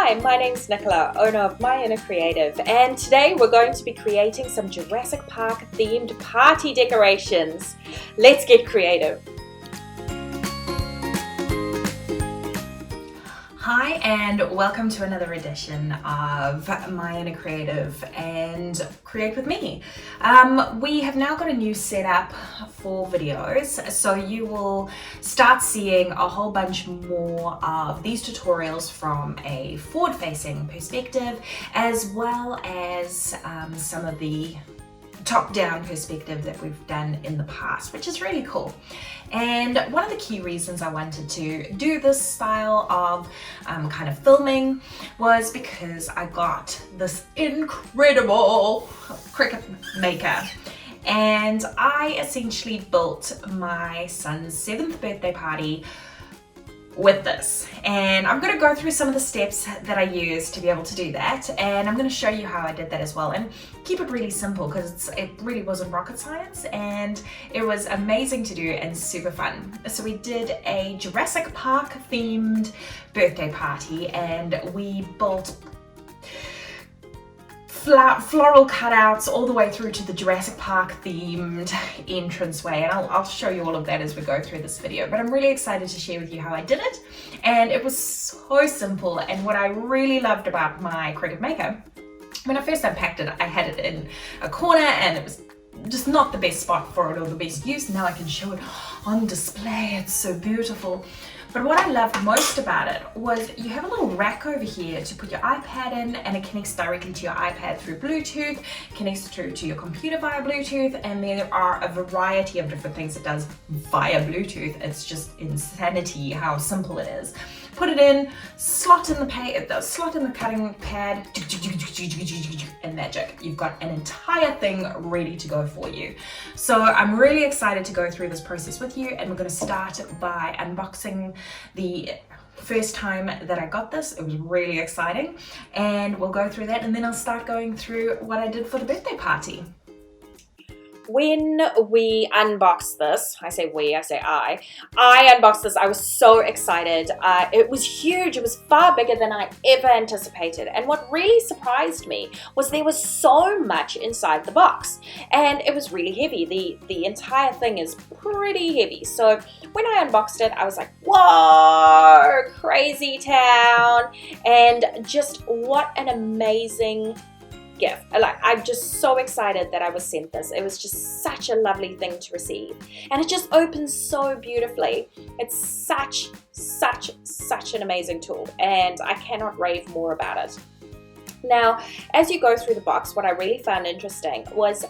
Hi, my name's Nicola, owner of My Inner Creative, and today we're going to be creating some Jurassic Park themed party decorations. Let's get creative. Hi and welcome to another edition of My Inner Creative and Create With Me. We have now got a new setup for videos, so you will start seeing a whole bunch more of these tutorials from a forward-facing perspective, as well as some of the top-down perspective that we've done in the past, which is really cool. And one of the key reasons I wanted to do this style of kind of filming was because I got this incredible Cricut Maker. And I essentially built my son's 7th birthday party with this, and I'm going to go through some of the steps that I used to be able to do that, and I'm going to show you how I did that as well, and keep it really simple because it really wasn't rocket science, and it was amazing to do and super fun. So we did a Jurassic Park themed birthday party, and we built floral cutouts all the way through to the Jurassic Park themed entranceway, and I'll show you all of that as we go through this video, but I'm really excited to share with you how I did it. And it was so simple, and what I really loved about my Cricut Maker, when I first unpacked it, I had it in a corner and it was just not the best spot for it or the best use. Now I can show it on display, it's so beautiful. But what I loved most about it was you have a little rack over here to put your iPad in, and it connects directly to your iPad through Bluetooth, connects through to your computer via Bluetooth, and there are a variety of different things it does via Bluetooth. It's just insanity how simple it is. Put it in, slot in the cutting pad, and magic. You've got an entire thing ready to go for you. So I'm really excited to go through this process with you, and we're going to start by unboxing the first time that I got this. It was really exciting, and we'll go through that, and then I'll start going through what I did for the birthday party. When we unboxed this, I unboxed this, I was so excited. It was huge. It was far bigger than I ever anticipated. And what really surprised me was there was so much inside the box, and it was really heavy. The entire thing is pretty heavy. So when I unboxed it, I was like, whoa, crazy town. And just what an amazing gift. I'm just so excited that I was sent this. It was just such a lovely thing to receive, and it just opens so beautifully. It's such an amazing tool, and I cannot rave more about it. Now, as you go through the box, what I really found interesting was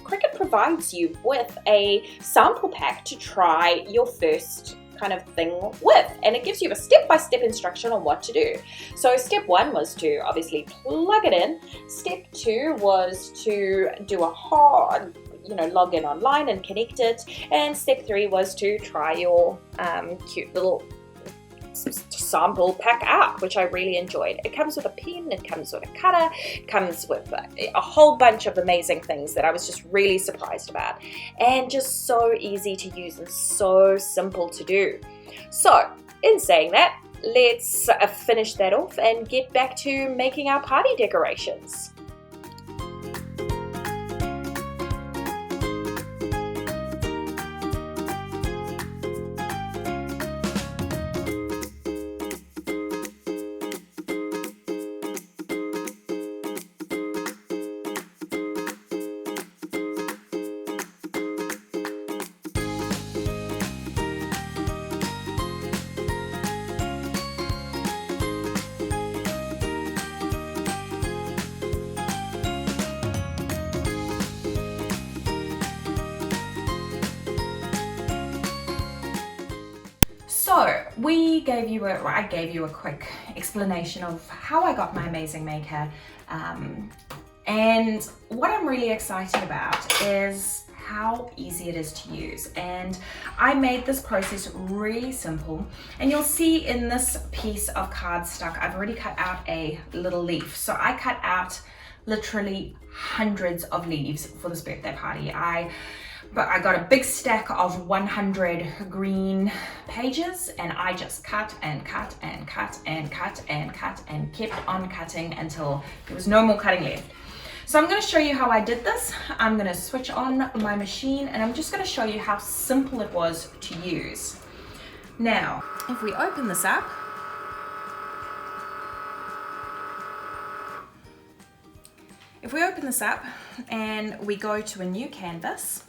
Cricut provides you with a sample pack to try your first kind of thing with, and it gives you a step-by-step instruction on what to do. So step 1 was to obviously plug it in. Step 2 was to do a hard, log in online and connect it. And step 3 was to try your cute little sample pack out, which I really enjoyed. It comes with a pen, it comes with a cutter, it comes with a whole bunch of amazing things that I was just really surprised about, and just so easy to use and so simple to do. So in saying that, let's finish that off and get back to making our party decorations. So I gave you a quick explanation of how I got my amazing maker, and what I'm really excited about is how easy it is to use. And I made this process really simple, and you'll see in this piece of cardstock I've already cut out a little leaf. So I cut out literally hundreds of leaves for this birthday party. I But I got a big stack of 100 green pages, and I just cut and cut and cut and cut and cut and kept on cutting until there was no more cutting left. So I'm going to show you how I did this. I'm going to switch on my machine and I'm just going to show you how simple it was to use. Now, if we open this up, and we go to a new canvas,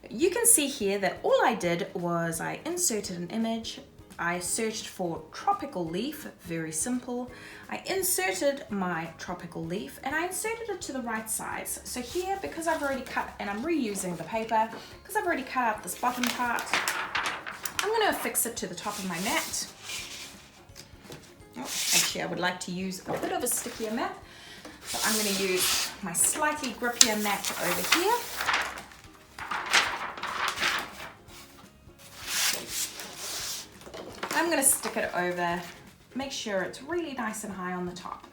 you can see here that all I did was I inserted an image, I searched for tropical leaf, very simple. I inserted my tropical leaf and I inserted it to the right size. So here, because I've already cut, and I'm reusing the paper, because I've already cut out this bottom part, I'm going to affix it to the top of my mat. Oh, actually, I would like to use a bit of a stickier mat. So I'm going to use my slightly grippier mat over here. I'm going to stick it over, make sure it's really nice and high on the top.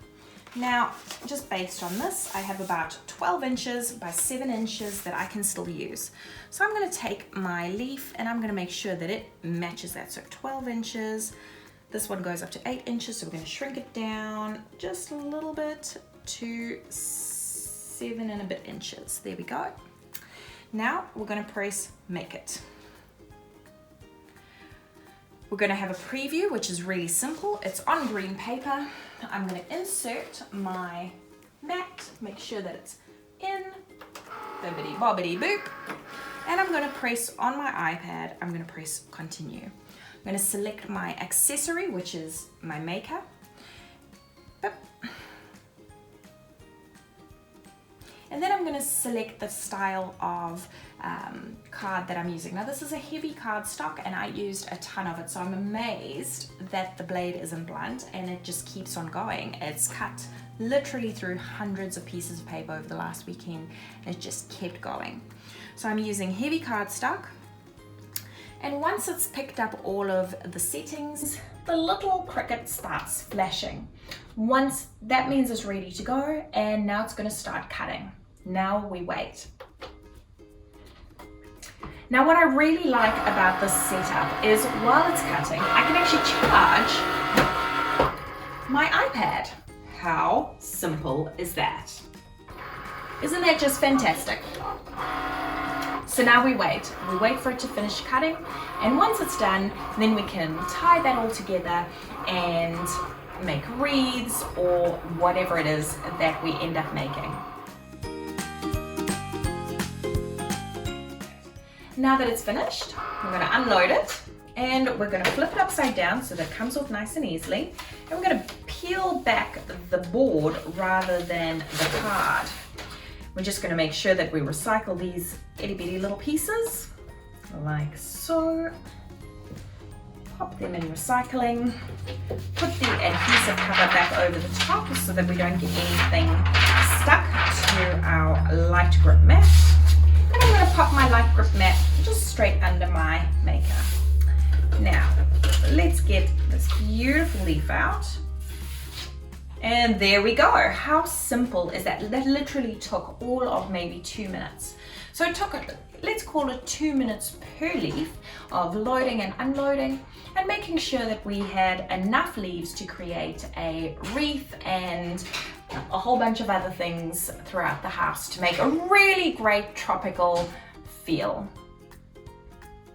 Now, just based on this, I have about 12 inches by 7 inches that I can still use. So I'm going to take my leaf and I'm going to make sure that it matches that. So 12 inches, this one goes up to 8 inches, so we're going to shrink it down just a little bit to 7 and a bit inches. There we go. Now we're going to press make it. We're going to have a preview, which is really simple. It's on green paper. I'm going to insert my mat, make sure that it's in, bibbidi bobbidi boop, and I'm going to press on my iPad, I'm going to press continue. I'm going to select my accessory, which is my maker. Boop. And then I'm going to select the style of card that I'm using. Now this is a heavy card stock and I used a ton of it, so I'm amazed that the blade isn't blunt and it just keeps on going. It's cut literally through hundreds of pieces of paper over the last weekend and it just kept going. So I'm using heavy card stock, and once it's picked up all of the settings, the little Cricut starts flashing. Once that means it's ready to go, and now it's going to start cutting. Now we wait. Now what I really like about this setup is while it's cutting, I can actually charge my iPad. How simple is that? Isn't that just fantastic? So now we wait for it to finish cutting, and once it's done, then we can tie that all together and make wreaths or whatever it is that we end up making. Now that it's finished, we're going to unload it and we're going to flip it upside down so that it comes off nice and easily, and we're going to peel back the board rather than the card. We're just going to make sure that we recycle these itty bitty little pieces like so. Pop them in recycling, put the adhesive cover back over the top so that we don't get anything stuck to our light grip mat. And I'm going to pop my light grip mat just straight under my maker. Now, let's get this beautiful leaf out. And there we go. How simple is that? That literally took all of maybe 2 minutes. So it took, let's call it 2 minutes per leaf of loading and unloading and making sure that we had enough leaves to create a wreath and a whole bunch of other things throughout the house to make a really great tropical feel.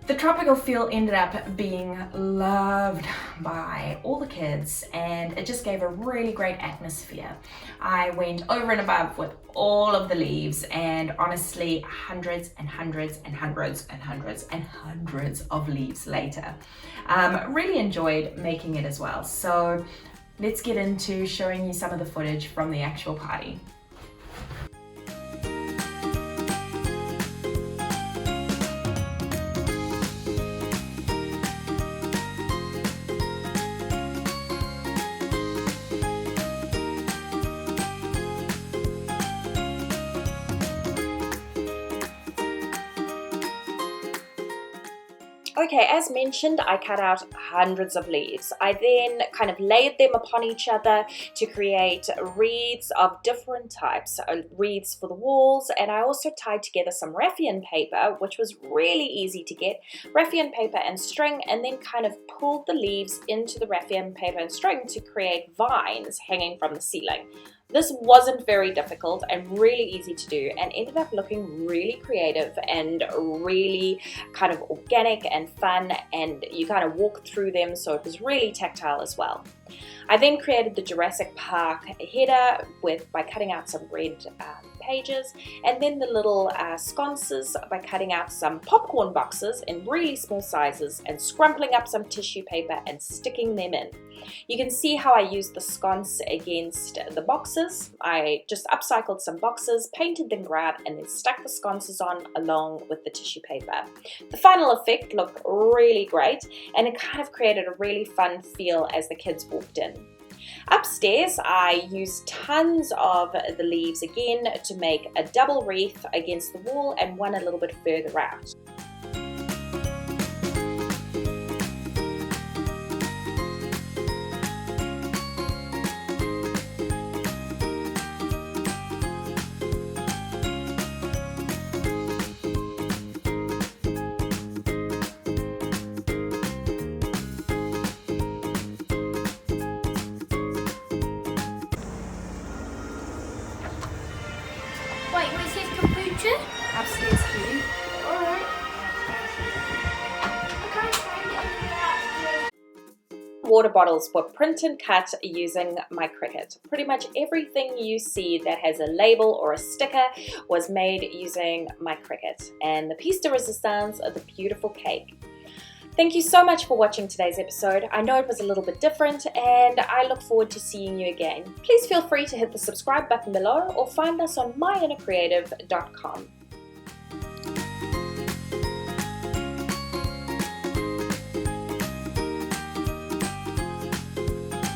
The tropical feel ended up being loved by all the kids and it just gave a really great atmosphere. I went over and above with all of the leaves, and honestly hundreds and hundreds and hundreds and hundreds and hundreds of leaves later. Really enjoyed making it as well. So let's get into showing you some of the footage from the actual party. Okay, as mentioned, I cut out hundreds of leaves. I then kind of layered them upon each other to create wreaths of different types, wreaths for the walls, and I also tied together some raffia paper, which was really easy to get, raffia paper and string, and then kind of pulled the leaves into the raffia paper and string to create vines hanging from the ceiling. This wasn't very difficult and really easy to do, and ended up looking really creative and really kind of organic and fun, and you kind of walk through them, so it was really tactile as well. I then created the Jurassic Park header by cutting out some red pages, and then the little sconces by cutting out some popcorn boxes in really small sizes and scrumpling up some tissue paper and sticking them in. You can see how I used the sconce against the boxes. I just upcycled some boxes, painted them brown, and then stuck the sconces on along with the tissue paper. The final effect looked really great, and it kind of created a really fun feel as the kids walked in. Upstairs, I used tons of the leaves again to make a double wreath against the wall and one a little bit further out. Wait, where's his kombucha? Upstairs here. Alright. I can't find it upstairs. Water bottles were print and cut using my Cricut. Pretty much everything you see that has a label or a sticker was made using my Cricut. And the piece de resistance of the beautiful cake. Thank you so much for watching today's episode. I know it was a little bit different, and I look forward to seeing you again. Please feel free to hit the subscribe button below or find us on myinnercreative.com.